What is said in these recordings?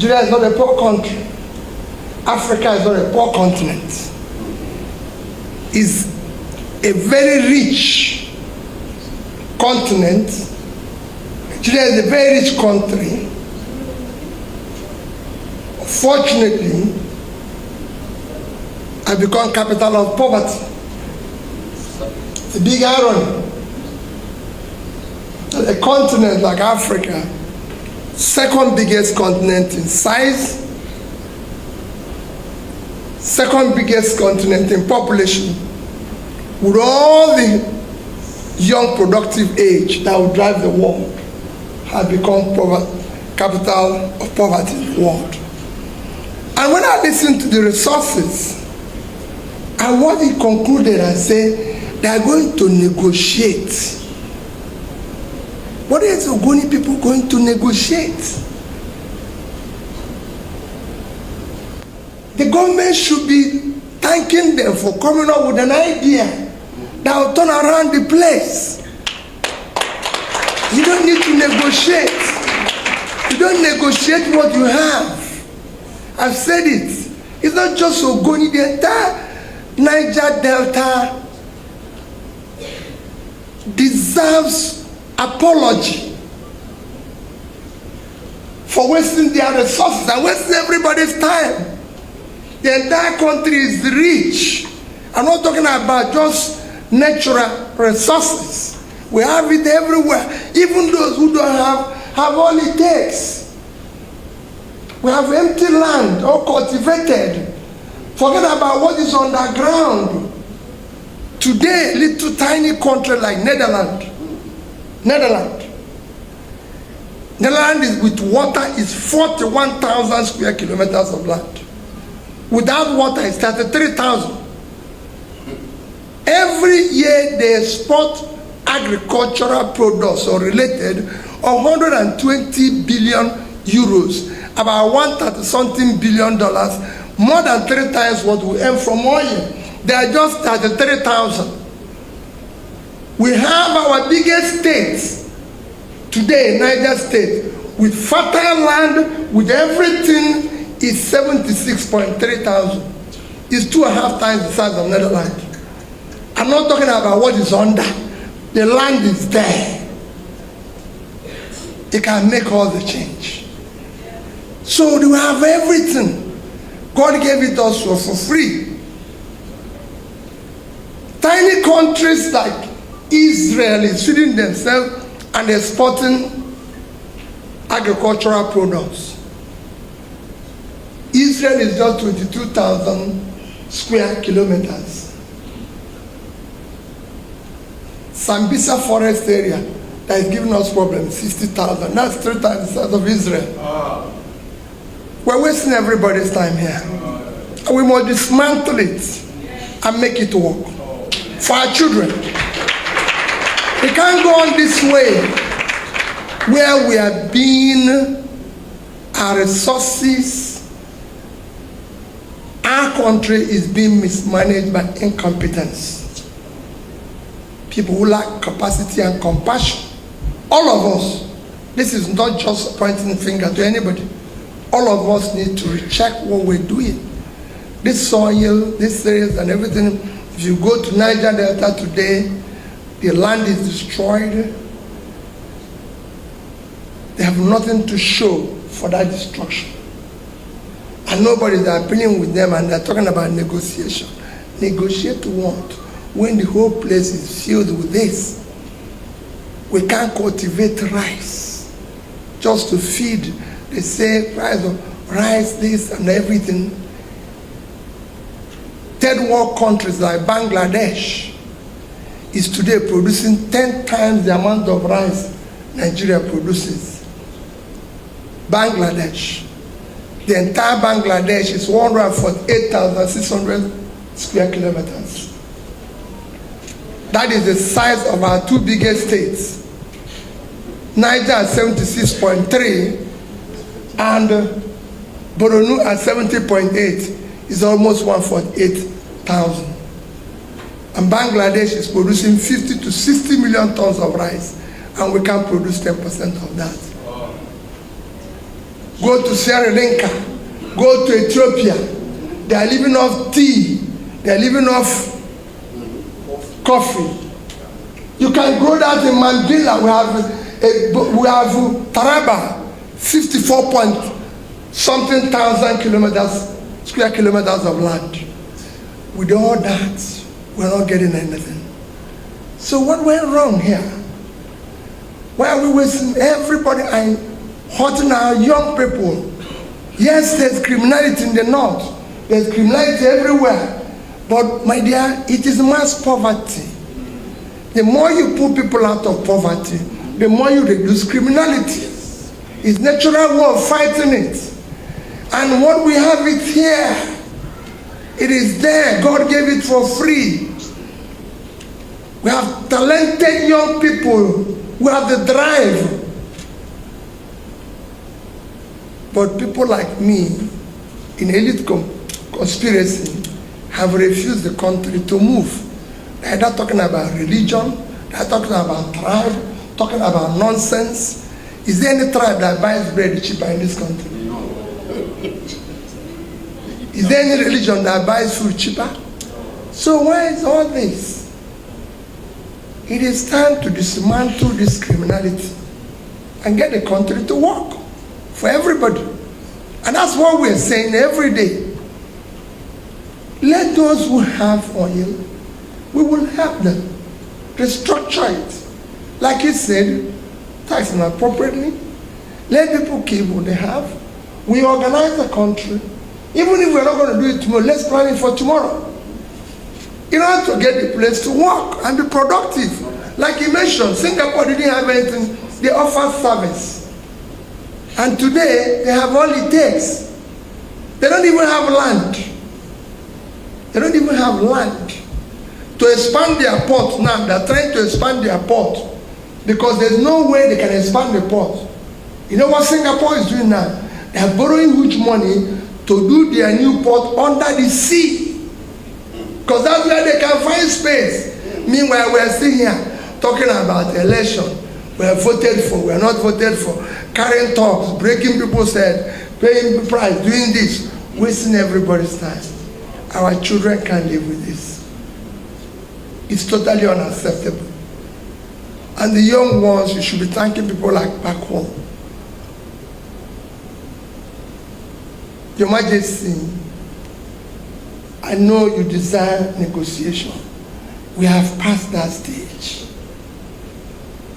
Nigeria is not a poor country. Africa is not a poor continent. It's a very rich continent. Nigeria is a very rich country. Fortunately, has become capital of poverty. It's a big irony. A continent like Africa, second biggest continent in size, second biggest continent in population, with all the young productive age that will drive the world, has become capital of poverty in the world. And when I listen to the resources, and what he concluded and said, they are going to negotiate. What is Ogoni people going to negotiate? The government should be thanking them for coming up with an idea that will turn around the place. You don't need to negotiate. You don't negotiate what you have. I've said it. It's not just Ogoni, the entire Niger Delta deserves apology for wasting their resources and wasting everybody's time. The entire country is rich. I'm not talking about just natural resources. We have it everywhere. Even those who don't have all it takes. We have empty land, all cultivated. Forget about what is underground. Today, little tiny country like Netherlands is with water is 41,000 square kilometers of land. Without water, it's 33,000. Every year they export agricultural products or related 120 billion euros, about $130-something billion, more than 3 times what we earn from oil. They are just 33,000. We have our biggest states today, Niger State, with fertile land, with everything, is 76.3 thousand. It's 2.5 times the size of Netherlands. I'm not talking about what is under. The land is there. It can make all the change. So we have everything. God gave it us for free. Tiny countries like Israel is feeding themselves and exporting agricultural products. Israel is just 22,000 square kilometers. Sambisa forest area that is giving us problems, 60,000. That's 3 times the size of Israel. We're wasting everybody's time here. And we must dismantle it and make it work for our children. We can't go on this way where we are being, our resources, our country is being mismanaged by incompetence. People who lack capacity and compassion. All of us, this is not just pointing the finger to anybody. All of us need to recheck what we're doing. This soil, this areas and everything, if you go to Niger Delta today, the land is destroyed. They have nothing to show for that destruction. And nobody's appealing with them, and they're talking about negotiation. Negotiate what? When the whole place is filled with this. We can't cultivate rice just to feed. They say price of rice, this and everything. Third world countries like Bangladesh is today producing 10 times the amount of rice Nigeria produces. Bangladesh. The entire Bangladesh is 148,600 square kilometers. That is the size of our 2 biggest states. Niger at 76.3 and Borno at 70.8 is almost 148,000. And Bangladesh is producing 50 to 60 million tons of rice, and we can produce 10% of that. Go to Sri Lanka, go to Ethiopia. They are living off tea. They are living off coffee. You can grow that in Mandela. We have Taraba, 54 point something thousand square kilometers of land. With all that, we're not getting anything. So what went wrong here? Why are we wasting everybody and hurting our young people? Yes, there's criminality in the north. There's criminality everywhere. But my dear, it is mass poverty. The more you put people out of poverty, the more you reduce criminality. It's natural way of fighting it. And what we have it here, it is there. God gave it for free. We have talented young people who have the drive. But people like me, in elite conspiracy, have refused the country to move. They're not talking about religion, they're talking about tribe, talking about nonsense. Is there any tribe that buys bread cheaper in this country? Is there any religion that buys food cheaper? So why is all this? It is time to dismantle this criminality and get the country to work for everybody. And that's what we're saying every day. Let those who have oil, we will help them restructure it. Like he said, tax them appropriately. Let people keep what they have. We organize the country. Even if we're not going to do it tomorrow, let's plan it for tomorrow. In order to get the place to work and be productive. Like he mentioned, Singapore didn't have anything. They offer service. And today, they have all it takes. They don't even have land. They don't even have land. To expand their port now, they're trying to expand their port. Because there's no way they can expand the port. You know what Singapore is doing now? They are borrowing huge money to do their new port under the sea. Because that's where they can find space. Meanwhile, we're still here talking about election. We're voted for, we're not voted for. Carrying talks, breaking people's head, paying price, doing this, wasting everybody's time. Our children can't live with this. It's totally unacceptable. And the young ones, you should be thanking people like back home. Your Majesty, I know you desire negotiation. We have passed that stage.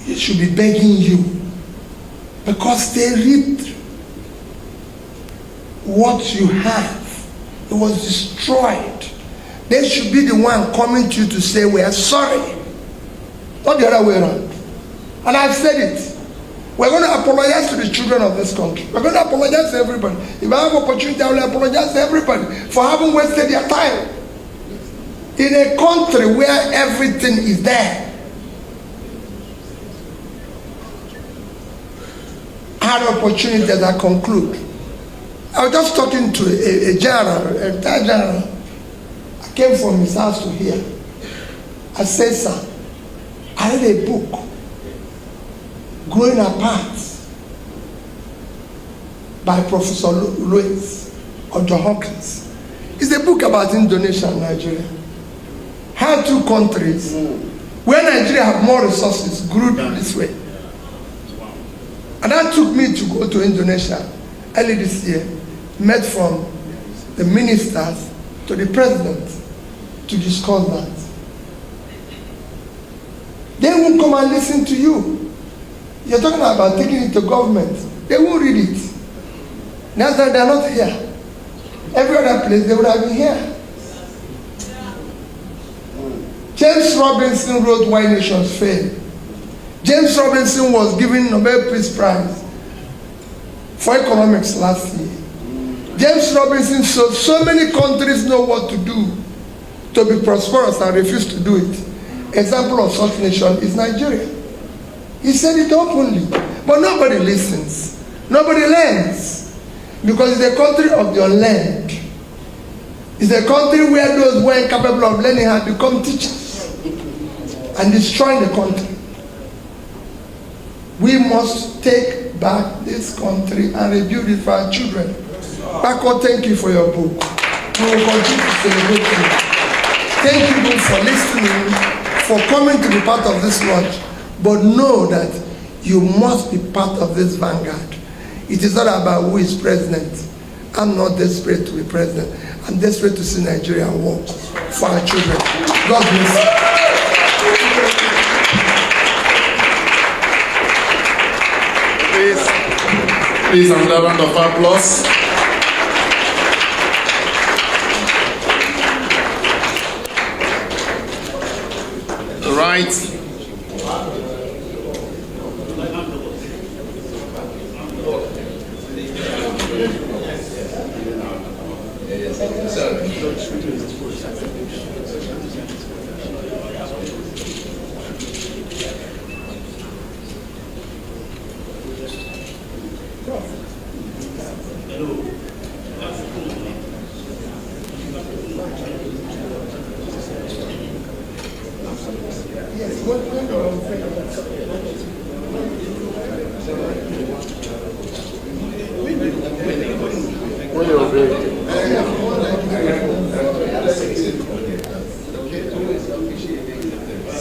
It should be begging you, because they reaped what you have. It was destroyed. They should be the one coming to you to say, we are sorry. Not the other way around. And I've said it. We're going to apologize to the children of this country. We're going to apologize to everybody. If I have opportunity, I will apologize to everybody for having wasted their time. In a country where everything is there. I had an opportunity as I conclude. I was just talking to a general, a retired general. I came from his house to here. I said, sir, I read a book, Growing Apart, by Professor Louis of John Hopkins. It's a book about Indonesia and Nigeria. How two countries, where Nigeria have more resources, grew this way. And that took me to go to Indonesia early this year, met from the ministers to the president to discuss that. They won't come and listen to you. You're talking about taking it to government. They won't read it. Now that they're not here. Every other place, they would have been here. James Robinson wrote Why Nations Fail. James Robinson was given Nobel Peace Prize for economics last year. James Robinson said so many countries know what to do to be prosperous and refuse to do it. Example of such nation is Nigeria. He said it openly, but nobody listens. Nobody learns. Because it's a country of the unlearned. It's a country where those who are incapable of learning have become teachers and destroying the country. We must take back this country and rebuild it for our children. Bako, thank you for your book. We will continue to celebrate you. Thank you for listening, for coming to be part of this launch. But know that you must be part of this vanguard. It is not about who is president. I'm not desperate to be president. I'm desperate to see Nigeria work for our children. God bless you. Please, another round of applause. Right.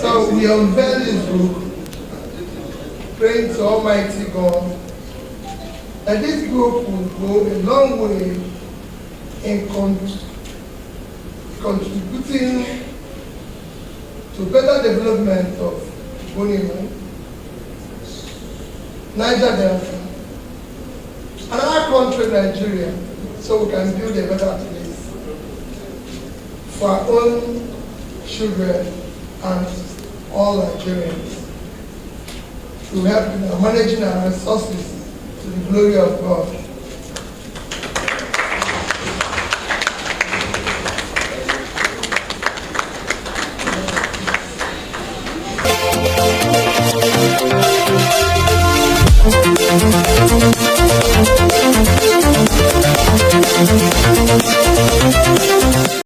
So we unveil this book, praying to Almighty God that this book will go a long way in contributing to better development of Bonimo, Naija Delta, and our country, Nigeria, so we can build a better place for our own children and all Nigerians to help in managing our resources to the glory of God.